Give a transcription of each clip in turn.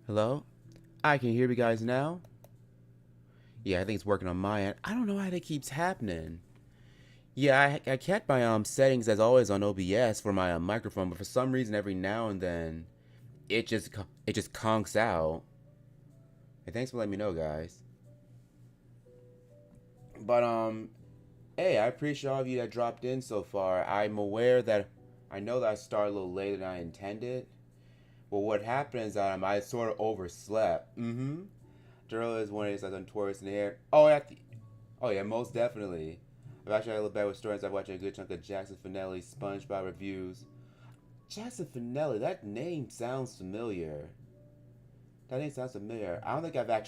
Hello? I can hear you guys now. Yeah, I think it's working on my end. I don't know why that keeps happening. Yeah, I kept my settings as always on OBS for my microphone, but for some reason every now and then it just conks out. Hey, thanks for letting me know, guys. But hey, I appreciate all of you that dropped in so far. I'm aware that I know that I started a little later than I intended. But what happened is I sort of overslept. Mm-hmm. Daryl is one of these like on Tortoise in the air. Oh yeah, most definitely. I've actually had a little bad with stories. I've watched a good chunk of Jackson Finelli, SpongeBob reviews. Jackson Finelli, that name sounds familiar. That name sounds familiar. I don't think I've ever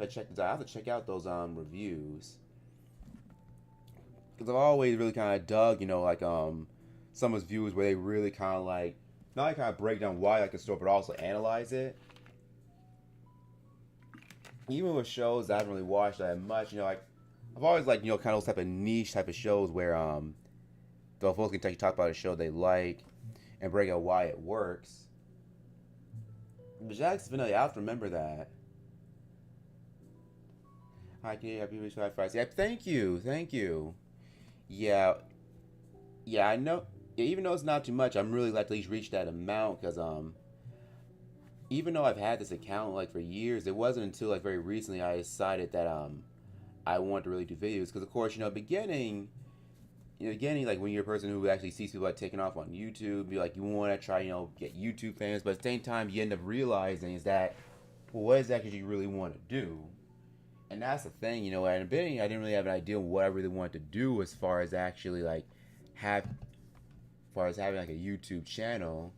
checked it out. I have to check out those reviews because I've always really kind of dug, like some of his views where they really kind of like not like kind of break down why I like a story, but also analyze it. Even with shows that I haven't really watched that much, like I've always like kind of those type of niche type of shows where the folks can talk about a show they like and break out why it works. But Jackson Finelli, I have to remember that. Hi, can you have you five fries? Yeah, thank you, thank you. Yeah, yeah, I know. Yeah, even though it's not too much, I'm really glad to at least reach that amount because even though I've had this account like for years, it wasn't until like very recently I decided that I want to really do videos because of course beginning beginning like when you're a person who actually sees people like taking off on YouTube, be like you want to try get YouTube fans, but at the same time you end up realizing is that well, what is that you really want to do? And that's the thing, at the beginning I didn't really have an idea of what I really wanted to do as far as actually like have as far as having like a YouTube channel.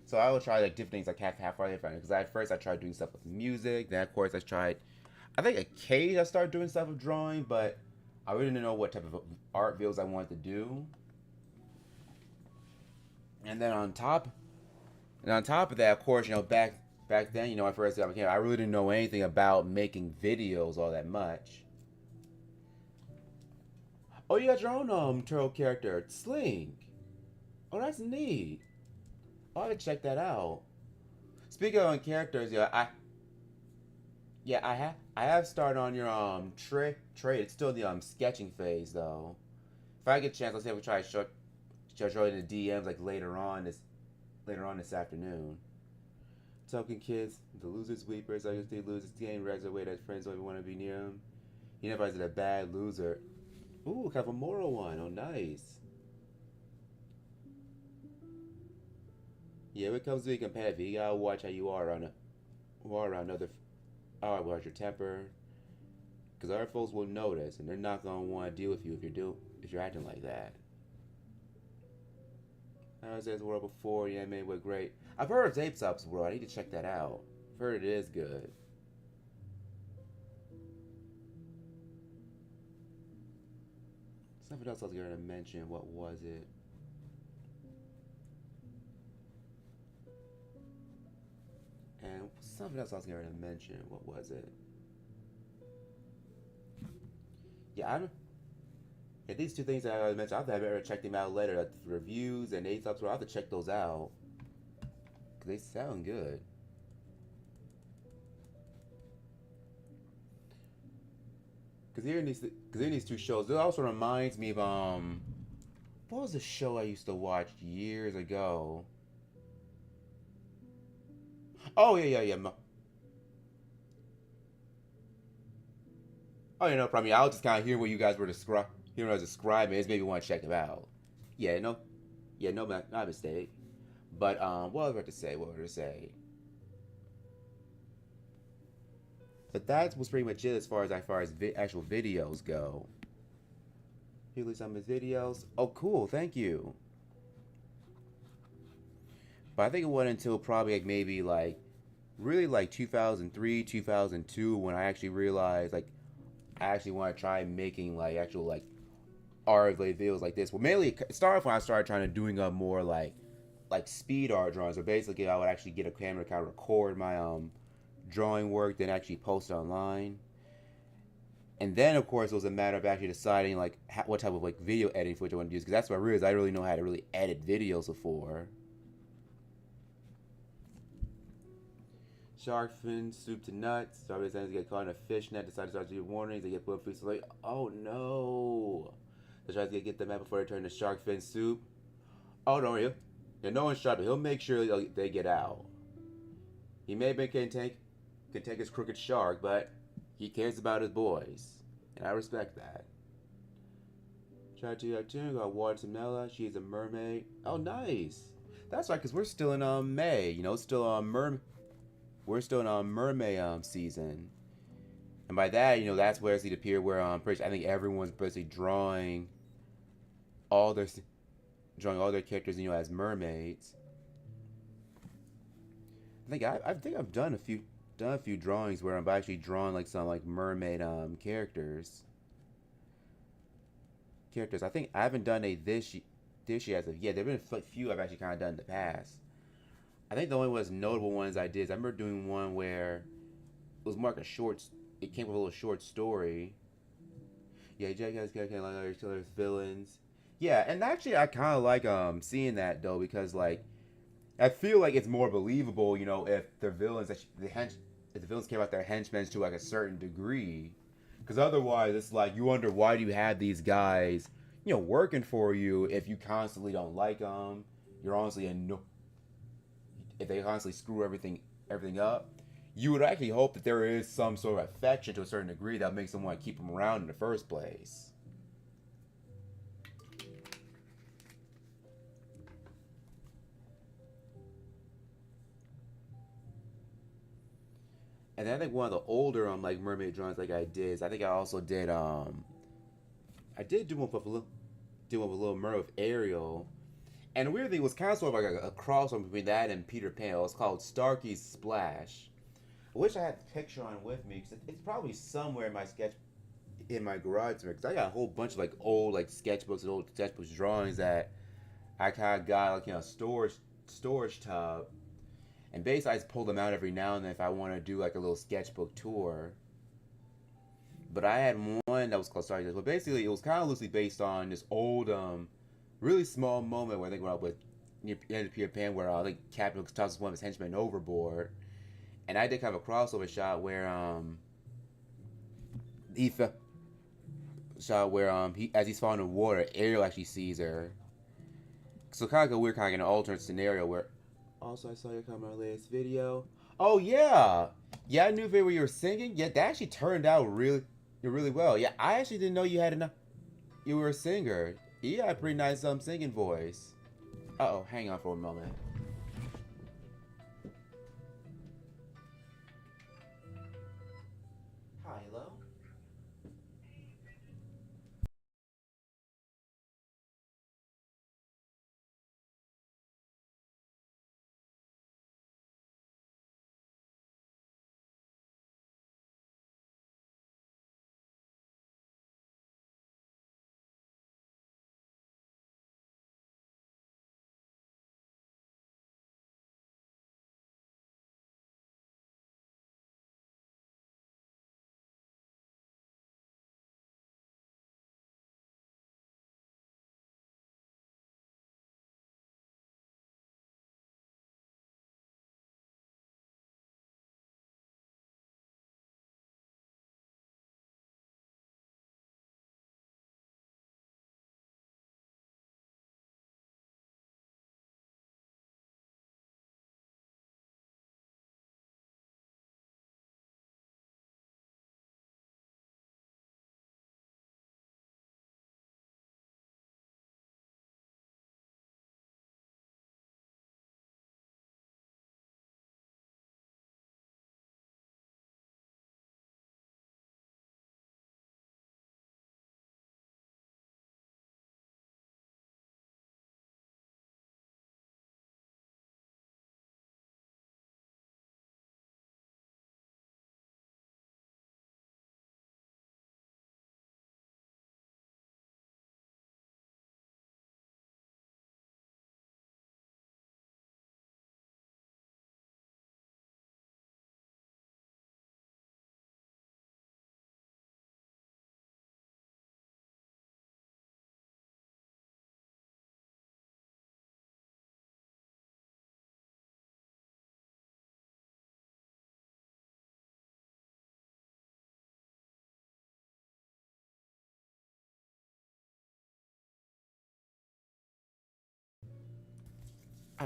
So I would try like different things like half different because at first I tried doing stuff with music, then of course I think occasionally I started doing stuff with drawing, but I really didn't know what type of art videos I wanted to do. And then on top of that, of course, back then, I first got my camera, I really didn't know anything about making videos all that much. Oh, you got your own turtle character, Sling. Oh, that's neat. Oh, I have to check that out. Speaking of characters, I have started on your trade. It's still in the sketching phase though. If I get a chance, let's see if we try to show you the DMs like later on this afternoon. Token kids, the losers weepers. I guess they lose his game. Regs away that friends don't even want to be near him. He never is a bad loser. Ooh, have a moral one. Oh, nice. Yeah, when it comes to being competitive, you gotta watch how you are around other. Oh, watch your temper, because other folks will notice, and they're not gonna want to deal with you if you're acting like that. I was in this world before. Yeah, man, we're great. I've heard of Ape's Ops World. I need to check that out. I've heard it is good. Something else I was going to mention. What was it? And something else I was going to mention. What was it? Yeah, I don't. Yeah, these two things that I mentioned, I'll have to check them out later. The reviews and Ape's Ops World. I'll have to check those out. Because they sound good. Because hearing these two shows, it also reminds me of what was the show I used to watch years ago? Oh yeah. Oh yeah, no problem. I was just kind of hearing what you guys were hearing what I was describing. It's maybe want to check them out. Yeah, no, yeah, no, not a mistake. But what was I about to say? What was I to say? But that was pretty much it as far as actual videos go. He released some of his videos. Oh, cool. Thank you. But I think it went until probably like maybe like really like 2003, 2002 when I actually realized like I actually want to try making like actual like art videos like this. Well, mainly it started off when I started trying to doing a more like speed art drawings. So basically, I would actually get a camera to kind of record my drawing work, then actually post it online. And then, of course, it was a matter of actually deciding like what type of like video editing footage I want to use because that's what I realized I really know how to really edit videos before. Shark fin soup to nuts. Strawberry ends get caught in a fish net. Decide to start to do warnings. They get put free. So like, oh no. They try to get the map before they turn to shark fin soup. Oh, don't worry. Yeah, no one's shot, but he'll make sure they get out. He may be can take his crooked shark, but he cares about his boys, and I respect that. Try to tune got watermelon. She's a mermaid. Oh, nice. That's right, cause we're still in May. You know, still We're still in mermaid season, and by that, you know, that's where it's the period where I think everyone's basically all their drawing all their characters, you know, as mermaids. I think I've done a few drawings where I'm actually drawing like some like mermaid characters. I think I haven't done a this year as of yet. There've been a few I've actually kind of done in the past. I think the only ones notable ones I did is I remember doing one where it was more like a short. It came with a little short story. Yeah, Jack has like other villains. Yeah, and actually I kind of like seeing that though because like I feel like it's more believable, you know, if the villains if the villains came out their henchmen to like a certain degree, because otherwise it's like you wonder why do you have these guys, you know, working for you if you constantly don't like them. You're honestly if they constantly screw everything up. You would actually hope that there is some sort of affection to a certain degree that makes them want to keep them around in the first place. And then I think one of the older like mermaid drawings like I did is I think I also did I did do one with a little mermaid with Ariel. And the weird thing was kind of sort of like a crossover between that and Peter Pan. It was called Starkey's Splash. I wish I had the picture on with me because it's probably somewhere in my garage because I got a whole bunch of like old like sketchbooks and old sketchbooks drawings that I kind of got like, you know, storage tub. And basically, I just pull them out every now and then if I want to do like a little sketchbook tour. But I had one that was called Sorry, but basically it was kind of loosely based on this old, really small moment where they went up with near the end of Peter Pan, where I think Captain tosses one of his henchmen overboard, and I did kind of a crossover he fell, shot where he as he's falling in the water, Ariel actually sees her. So kind of like a weird kind of an alternate scenario where. Also, I saw your comment on my latest video. Oh yeah, yeah, I knew where you were singing. Yeah, that actually turned out really well. Yeah, I actually didn't know you were a singer. You got a pretty nice singing voice. Uh oh, hang on for a moment. Hi, hello.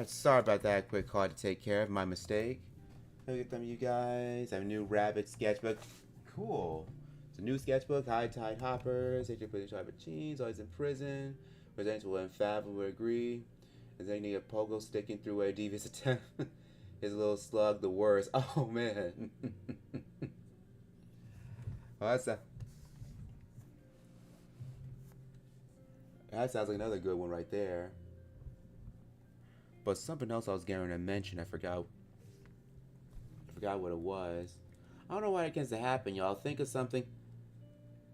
Sorry about that. Quick call to take care of my mistake. Look at them, you guys. I have a new rabbit sketchbook. Cool. It's a new sketchbook. High tide hoppers. Hate your British jeans. Always in prison. Residential and Fab will agree. Is any a pogo sticking through a devious attempt? His little slug, the worst. Oh man. Oh, that sounds like another good one right there. But something else I was going to mention, I forgot what it was. I don't know why it tends to happen, y'all. Think of something.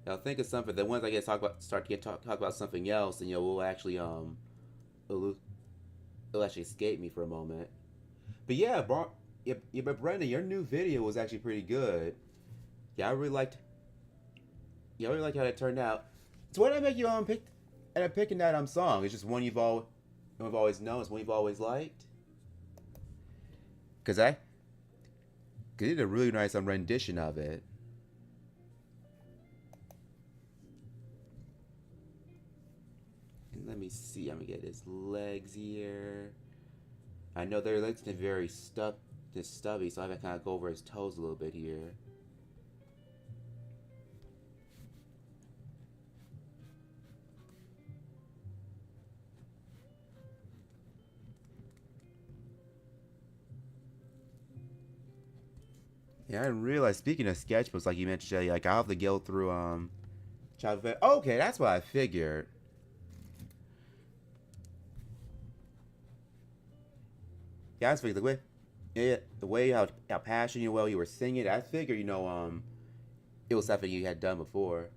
Y'all think of something. Then once I get talk about something else, and we'll actually it'll actually escape me for a moment. But yeah, but Brenda, your new video was actually pretty good. Yeah, I really liked. Yeah, I really liked how that turned out. So what did I make you pick? And I'm picking that song. It's just one you've always known. It's one you've always liked. Cause you did a really nice rendition of it. And let me see. I'm gonna get his legs here. I know their legs are very stubby, so I have to kind of go over his toes a little bit here. Yeah, I didn't realize. Speaking of sketchbooks, like you mentioned, Shelly, like I'll have to go through childhood. Okay, that's what I figured. Yeah, I figured the way how passionate you were singing. I figured it was something you had done before.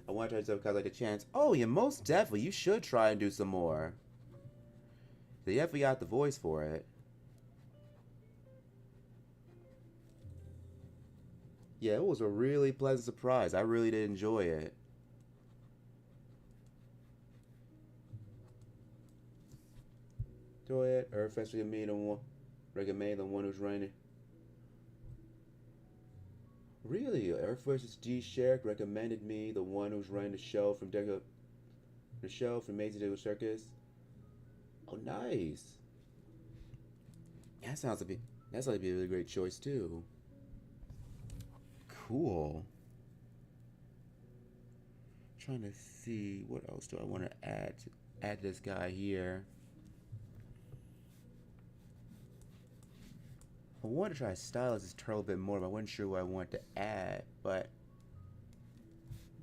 I want to try something like a chance. Oh, yeah, most definitely. You should try and do some more. So you definitely got the voice for it. Yeah, it was a really pleasant surprise. I really did enjoy it. Go ahead. Earth Festival me the one. Recommend the one who's running. Really? Earth vs. G Shark recommended me the one who's running the show from Amazing Digital Circus. Oh, nice. That sounds like a really great choice too. Cool. Trying to see what else do I want to add this guy here. I want to try to stylize this turtle a bit more, but I wasn't sure what I wanted to add. But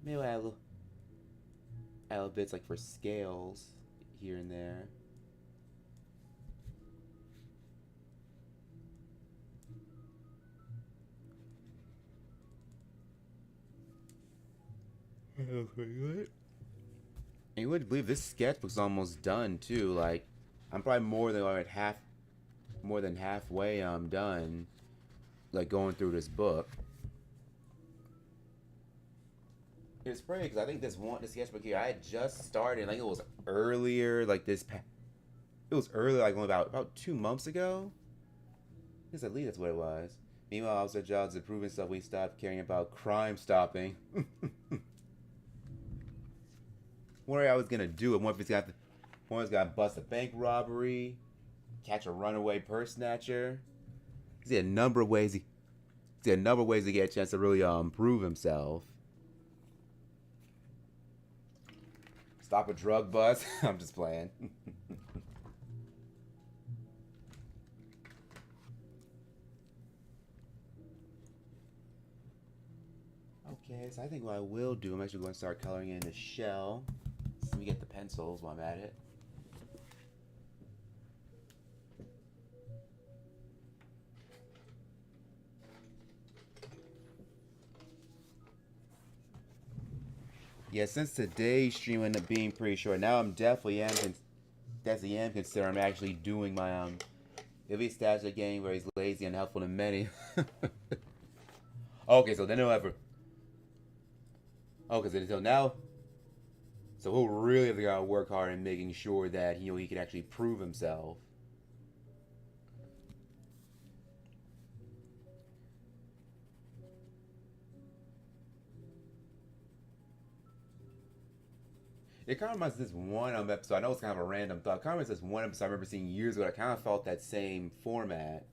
maybe I add little bits like for scales here and there. And you wouldn't believe this sketchbook's almost done too. Like, I'm probably more than halfway done. Like going through this book. It's funny because I think this sketchbook here I had just started. Like it was earlier, like it was earlier, like only about 2 months ago. I guess at least that's what it was. Meanwhile, Officer Jobs improving stuff. We stopped caring about crime stopping. What I was gonna do, and one of one's gonna bust a bank robbery, catch a runaway purse snatcher. He's got a number of ways. To get a chance to really prove himself. Stop a drug bust. I'm just playing. Okay, so I think what I will do, I'm actually going to start coloring in the shell. Let me get the pencils while I'm at it. Yeah, since today's stream ended up being pretty short, now I'm definitely considering I'm actually doing my if he stabs a game where he's lazy and helpful to many. Okay, so then he'll ever. Okay, so until now. So he'll really have to work hard in making sure that he can actually prove himself. It kind of reminds me of this one episode. I know it's kind of a random thought. It kind of reminds me of this one episode I remember seeing years ago. I kind of felt that same format,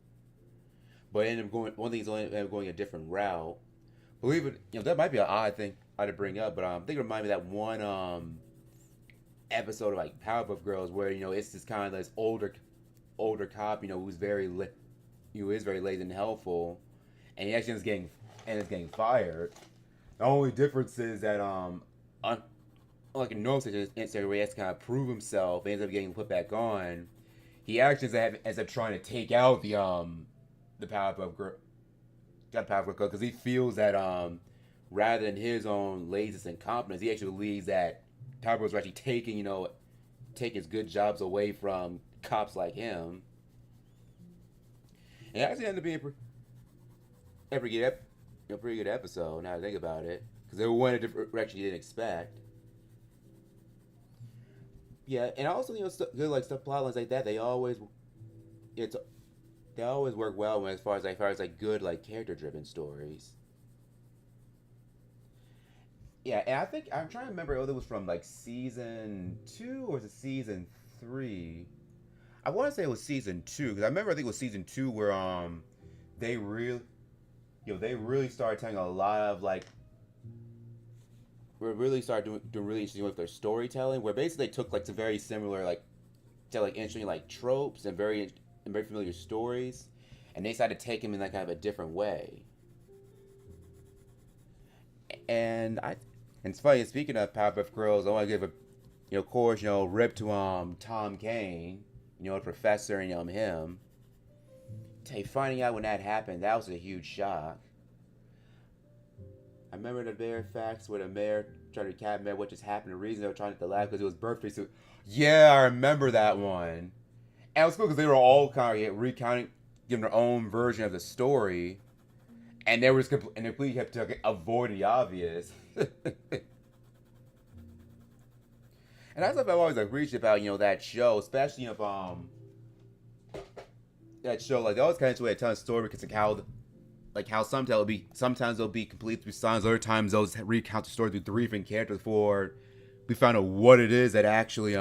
but it ended up going. One thing is only ended up going a different route. Believe it, that might be an odd thing I to bring up, but I think it reminded me of that one episode of like Powerpuff Girls where it's this kind of this older cop who's who is very lazy and helpful, and he actually is getting fired. The only difference is that like a normal situation where he has to kind of prove himself and ends up getting put back on, he actually ends up trying to take out the Powerpuff Girl, because he feels that rather than his own laziness and competence, he actually believes that Powerpuff Girls are actually taking his good jobs away from cops like him. And it actually ended up being a pretty good episode. Now to think about it, because it went a different direction you didn't expect. Yeah, and also good like stuff plot lines like that. They always work well as far as like good like character driven stories. Yeah, and I think I'm trying to remember whether it was from like season 2 or was it season 3. I want to say it was season 2 because I think it was season 2 where they really they really started telling a lot of like we really started doing really interesting with their storytelling, where basically they took like some very similar like interesting like tropes and very familiar stories, and they decided to take them in that kind of a different way. And it's funny, speaking of Powerpuff Girls, I want to give a of course rip to Tom Kane, the professor, and him. Finding out when that happened, that was a huge shock. I remember the mayor facts where the mayor tried to recap what just happened. The reason they were trying to laugh because it was birthday suit. Yeah, I remember that one. And it was cool because they were all kind of recounting, giving their own version of the story, and they completely kept to avoid the obvious. And that's what I've always appreciated about that show, especially if that show like they always kind of way a ton of story because how sometimes it'll be complete through songs, other times they'll recount the story through 3 different characters before we found out what it is that actually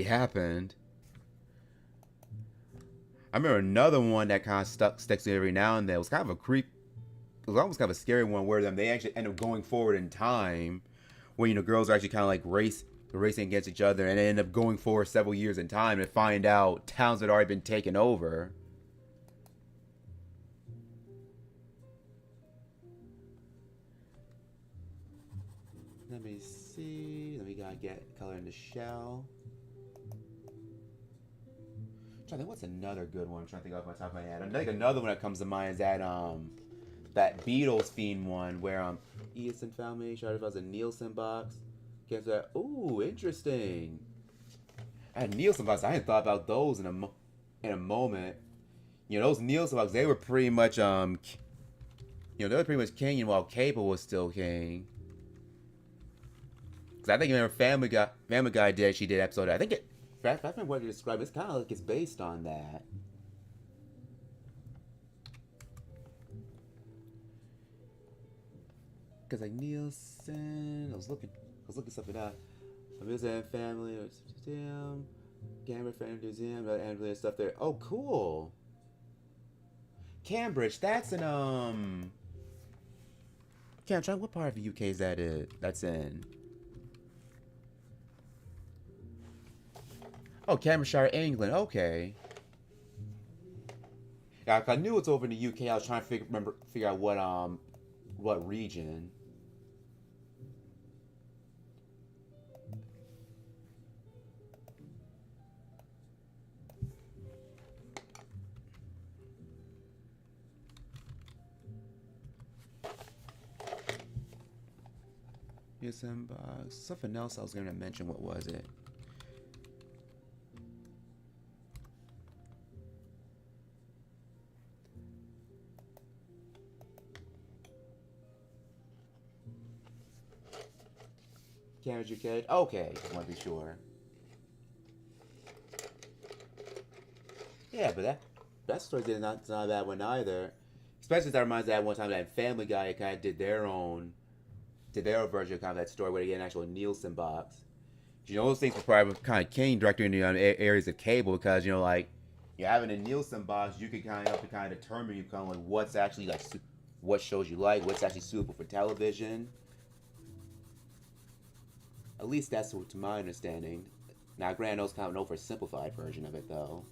happened. I remember another one that kind of sticks to me every now and then. It was kind of it was almost kind of a scary one where they actually end up going forward in time, when girls are actually kind of like racing against each other, and they end up going forward several years in time to find out towns had already been taken over. Let me see. Let me get color in the shell. I'm trying to think what's another good one. I'm trying to think off my top of my head. I think another one that comes to mind is that Beatles theme one where Easton found me, shot if I was a Nielsen box. Guess that. Ooh, interesting. I had Nielsen boxes. I hadn't thought about those in a moment. Those Nielsen boxes, they were pretty much they were pretty much king while Cable was still king. Because I think Family Guy did episode. I think I think what you describe, it's kind of like it's based on that. Because like Nielsen, I was looking something out. A museum family, museum, Cambridge Family Museum, and stuff there. Oh, cool. Cambridge, that's an I'm trying. What part of the UK is that? That's in. Oh, Cambridgeshire, England. Okay. Yeah, I knew it's over in the UK. I was trying to figure out what region. Something else I was going to mention. What was it? Cambridge, UK. Okay, just want to be sure. Yeah, but that story's not a bad one either. Especially that reminds me of that one time that Family Guy kind of did their own to their version of kind of that story where they get an actual Nielsen box. You know, those things were probably kind of king directly in the areas of cable because, you know, like, you're having a Nielsen box, you can kind of help to kind of determine you kind of like what's actually like what shows you like, what's actually suitable for television. At least that's to my understanding. Now, granted, those kind of an oversimplified version of it, though.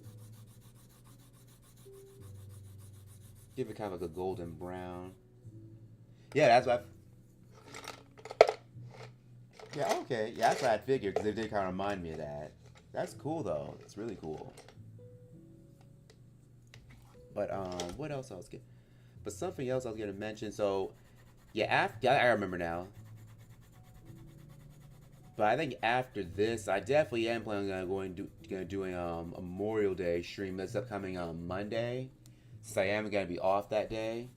Give it kind of like a golden brown. Yeah, that's what. Yeah, okay. Yeah, that's what I figured because they did kind of remind me of that. That's cool though. It's really cool. But what else I was getting? But something else I was gonna mention. So, yeah, after I remember now. But I think after this, I definitely am planning on doing a Memorial Day stream that's upcoming on Monday. Since I am gonna be off that day.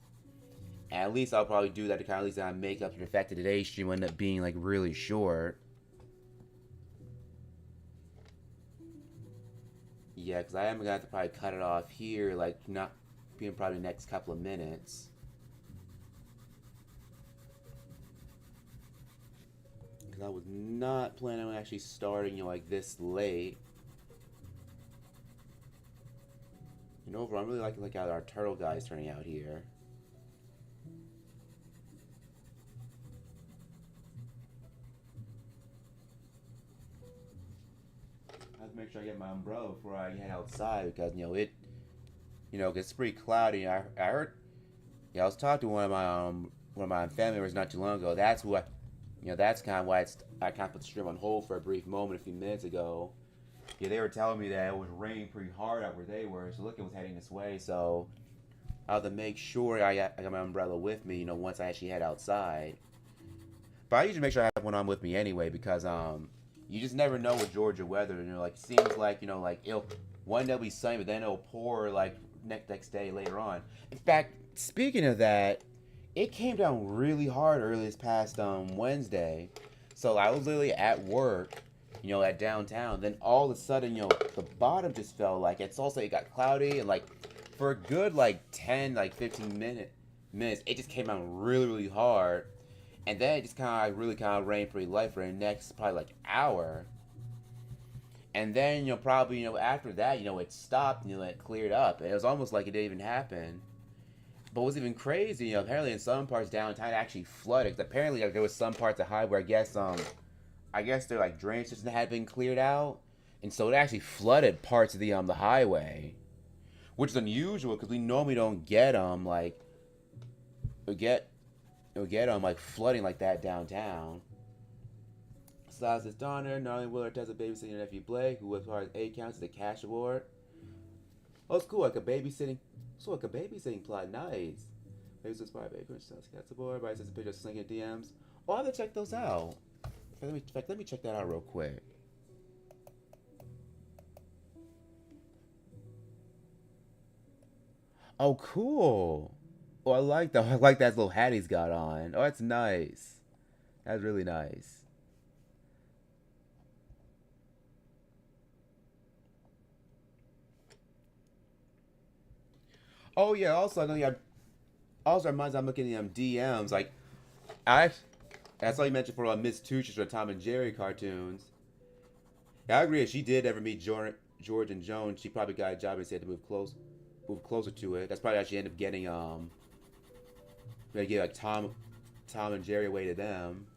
And at least I'll probably do that to kind of at least make up for the fact that today's stream will end up being like really short. Yeah, because I am gonna have to probably cut it off here, like not being probably the next couple of minutes. Because I was not planning on actually starting, you know, like this late. And overall, I'm really liking like how our turtle guy is turning out here. I have to make sure I get my umbrella before I head outside because, you know, it gets pretty cloudy. I heard, yeah, I was talking to one of my family members not too long ago. That's what, that's kind of why I kind of put the stream on hold for a brief moment a few minutes ago. Yeah, they were telling me that it was raining pretty hard out where they were, so look, it was heading this way. So I have to make sure I got my umbrella with me, once I actually head outside. But I usually make sure I have one on with me anyway because you just never know with Georgia weather. Like it seems like like one day it'll be sunny, but then it'll pour like next day later on. In fact, speaking of that, it came down really hard early this past Wednesday. So I was literally at work, at downtown. Then all of a sudden, the bottom just fell. Like it's also it got cloudy and like for a good like 10, like 15 minutes, it just came down really, really hard. And then it just really rained pretty light for the next probably like hour. And then, probably, after that, it stopped, it cleared up. And it was almost like it didn't even happen. But what was even crazy, apparently in some parts downtown it actually flooded. Cause apparently like, there was some parts of the highway where I guess their like drainage system had been cleared out. And so it actually flooded parts of the highway. Which is unusual because we normally don't get like like flooding like that downtown. Silas' daughter, not only will her test a babysitting nephew Blake, who was part of 8 counts of the cash award. Oh, it's cool, like a babysitting plot, nice. Maybe it's part of 8 counts cats aboard, but I sent a picture of slinging DMs. Oh, I have to check those out. Let me check that out real quick. Oh, cool. Oh, I like that. I like that little hat he's got on. Oh, that's nice. That's really nice. Oh yeah. Also, I know you have. Also reminds me, I'm looking at DMs. Like, that's all you mentioned for Miss Tucci's or Tom and Jerry cartoons. Yeah, I agree. If she did ever meet George and Joan, she probably got a job and said to move closer to it. That's probably how she ended up getting They get like Tom and Jerry away to them.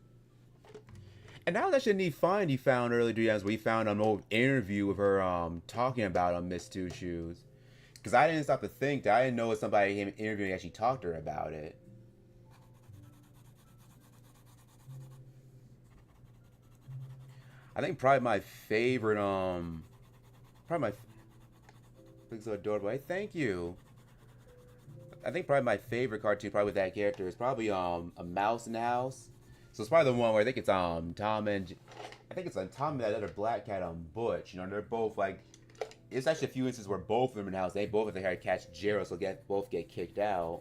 And that was actually a neat find he found earlier DMs. We found an old interview with her talking about Miss Two Shoes. Because I didn't stop to think that I didn't know if somebody came interviewing actually talked to her about it. I think probably my favorite so adorable. Hey, thank you. I think probably my favorite cartoon probably with that character is probably a mouse in the house. So it's probably the one where I think it's Tom and that other black cat Butch. They're both like it's actually a few instances where both of them in the house they both have to catch Gerald, so both get kicked out.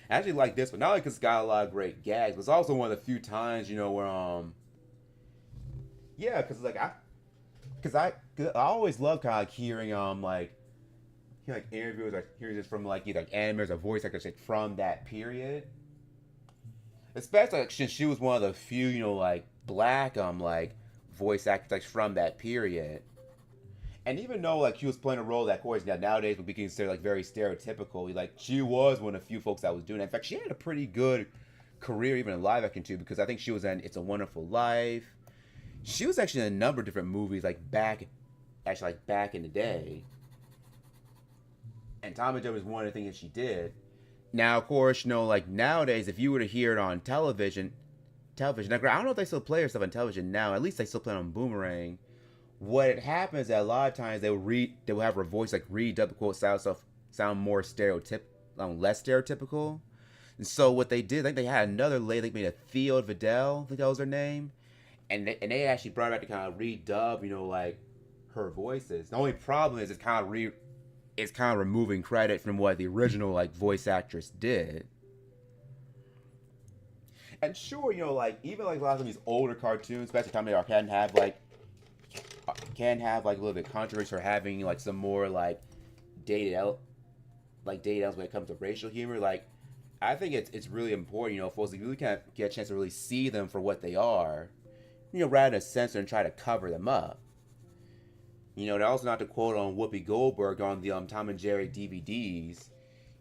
I actually like this one not only because it's got a lot of great gags, but it's also one of the few times where yeah, because like I always love kind of like hearing like interviews or hearing this from like either like animators or voice actors like, from that period. especially like, since she was one of the few, like black like voice actors like, from that period. And even though like she was playing a role that, of course, nowadays would be considered like very stereotypical, like she was one of the few folks that was doing that. In fact, she had a pretty good career even in live action too, because I think she was in It's a Wonderful Life. She was actually in a number of different movies like back in the day. And Tom and Jerry was one of the things that she did. Now, of course, like nowadays, if you were to hear it on television. Now, I don't know if they still play her stuff on television now. At least they still play it on Boomerang. What happens is that a lot of times they will have her voice like read the quote sound more less stereotypical. And so what they did, I think they had another lady, they made a Theo Vidal, I think that was her name, and they actually brought her back to kind of redub, like her voices. The only problem is it's kind of removing credit from what the original like voice actress did. And sure, like even like a lot of these older cartoons, especially Tom and Jerry, can have like a little bit of controversy for having like some more like dated elements when it comes to racial humor. Like I think it's really important, folks, you really can't get a chance to really see them for what they are, rather than censor and try to cover them up. They also not to quote on Whoopi Goldberg on the Tom and Jerry DVDs,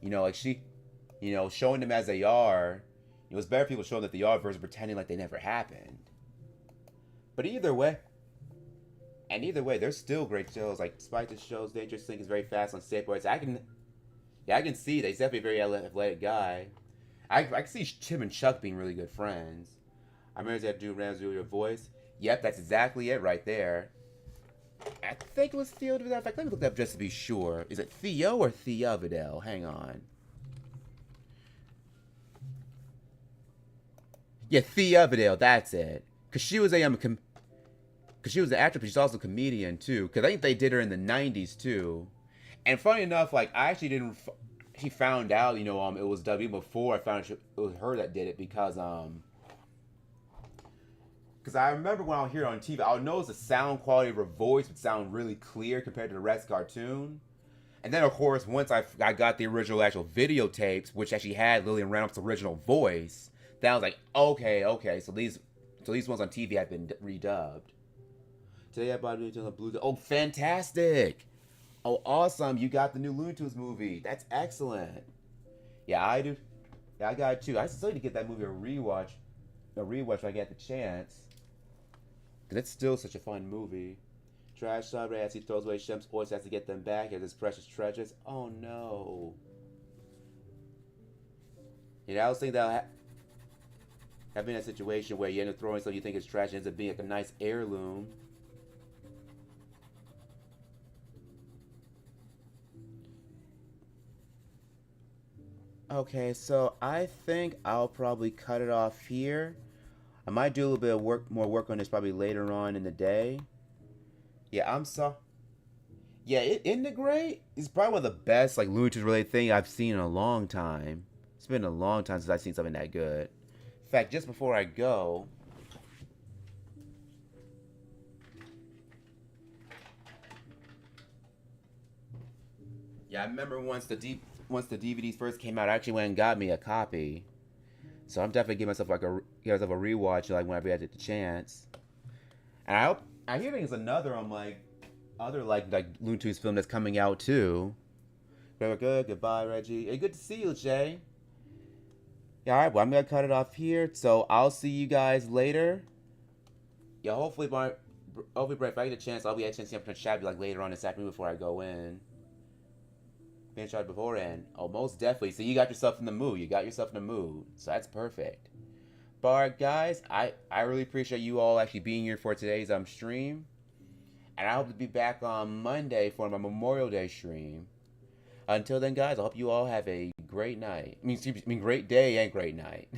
like she, showing them as they are. It's better people showing that they are versus pretending like they never happened. But either way, they're still great shows. Like despite the show's Dangerous Thing is very fast on skateboards, I can see that he's definitely a very athletic guy. I can see Tim and Chuck being really good friends. I remember that dude Ramsey your voice. Yep, that's exactly it right there. I think it was Theo Vidal. In fact, let me look that up just to be sure. Is it Theo or Theo Vidal? Hang on. Yeah, Theo Vidal. That's it. Cause she was an actress, but she's also a comedian too. Cause I think they did her in the '90s too. And funny enough, like I actually didn't. She found out, it was W before I found out it was her that did it because I remember when I would hear it on TV, I would notice the sound quality of her voice would sound really clear compared to the rest of the cartoon. And then, of course, once I got the original actual videotapes, which actually had Lillian Randolph's original voice, then I was like, okay, so these ones on TV have been redubbed. Today I bought a Blue. Oh, fantastic! Oh, awesome! You got the new Looney Tunes movie. That's excellent. Yeah, I do. Yeah, I got it too. I still need to get that movie a rewatch if I get the chance. Because it's still such a fun movie. Trash Sabre as he throws away Shemp's always has to get them back as his precious treasures. Oh no. I was thinking that have been a situation where you end up throwing something you think is trash and ends up being like a nice heirloom. Okay, so I think I'll probably cut it off here. I might do a little bit of more work on this probably later on in the day. Yeah, I'm sorry. Yeah, isn't it great? It's probably one of the best like Looney Tunes related thing I've seen in a long time. It's been a long time since I've seen something that good. In fact, just before I go, yeah, I remember once the DVDs first came out, I actually went and got me a copy. So I'm definitely giving myself give myself a rewatch like whenever I get the chance. And I hear there's another other Looney Tunes film that's coming out too. Very good. Goodbye, Reggie. Hey, good to see you, Jay. Yeah, all right. Well, I'm gonna cut it off here. So I'll see you guys later. Yeah, hopefully, if I get a chance, I'll be a chance to chat later on this afternoon before I go in. Been shot beforehand. Oh, most definitely. So you got yourself in the mood. So that's perfect. But alright, guys, I really appreciate you all actually being here for today's stream. And I hope to be back on Monday for my Memorial Day stream. Until then, guys, I hope you all have a great night. Great day and great night.